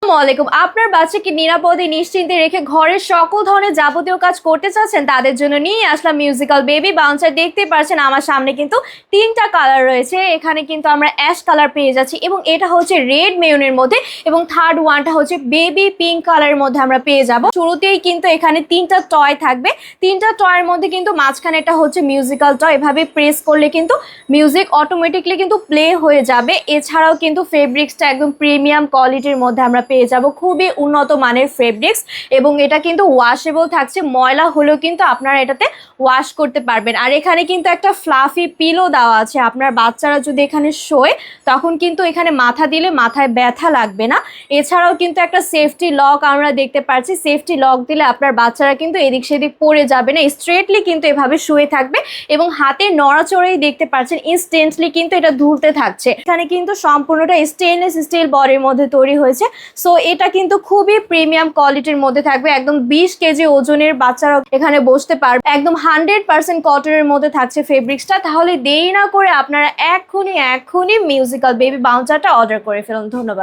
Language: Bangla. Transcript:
আসসালামাইকুম। আপনার বাচ্চাকে নিরাপদে নিশ্চিন্তে রেখে ঘরের সকল ধরনের যাবতীয় কাজ করতে চাচ্ছেন, তাদের জন্য নিয়ে আসলাম মিউজিক্যাল বেবি বাউন্সার। দেখতে পাচ্ছেন আমার সামনে কিন্তু তিনটা কালার রয়েছে। এখানে কিন্তু আমরা অ্যাশ কালার পেয়ে যাচ্ছি এবং এটা হচ্ছে রেড মেরুনের মধ্যে, এবং থার্ড ওয়ানটা হচ্ছে বেবি পিঙ্ক কালারের মধ্যে আমরা পেয়ে যাব। শুরুতেই কিন্তু এখানে তিনটা টয় থাকবে। তিনটা টয়ের মধ্যে কিন্তু মাঝখানে এটা হচ্ছে মিউজিক্যাল টয়। এভাবে প্রেস করলে কিন্তু মিউজিক অটোমেটিকলি কিন্তু প্লে হয়ে যাবে। এছাড়াও কিন্তু ফেব্রিক্সটা একদম প্রিমিয়াম কোয়ালিটির মধ্যে আমরা পেয়ে যাব, খুবই উন্নত মানের ফেব্রিক্স, এবং এটা কিন্তু ওয়াশেবল থাকছে। ময়লা হলেও কিন্তু আপনারা এটাতে ওয়াশ করতে পারবেন। আর এখানে কিন্তু একটা ফ্লাফি পিলো দেওয়া আছে। আপনার বাচ্চারা যদি এখানে শোয় তখন কিন্তু এখানে মাথা দিলে মাথায় ব্যথা লাগবে না। এছাড়াও কিন্তু একটা সেফটি লক আমরা দেখতে পাচ্ছি। সেফটি লক দিলে আপনার বাচ্চারা কিন্তু এদিক সেদিক পড়ে যাবে না, স্ট্রেটলি কিন্তু এভাবে শুয়ে থাকবে, এবং হাতের নড়াচড়াই দেখতে পাচ্ছেন ইনস্ট্যান্টলি কিন্তু এটা দুলতে থাকছে। এখানে কিন্তু সম্পূর্ণটা স্টেনলেস স্টিল বডির মধ্যে তৈরি হয়েছে। সো এটা কিন্তু খুবই প্রিমিয়াম কোয়ালিটির মধ্যে থাকবে। একদম 20 কেজি ওজনের বাচ্চারা এখানে বসতে পারবে। একদম 100% কটনের মধ্যে থাকছে ফেব্রিক্সটা। তাহলে দেরি না করে আপনারা এক্ষুনি মিউজিক্যাল বেবি বাউন্সারটা অর্ডার করে ফেলুন। ধন্যবাদ।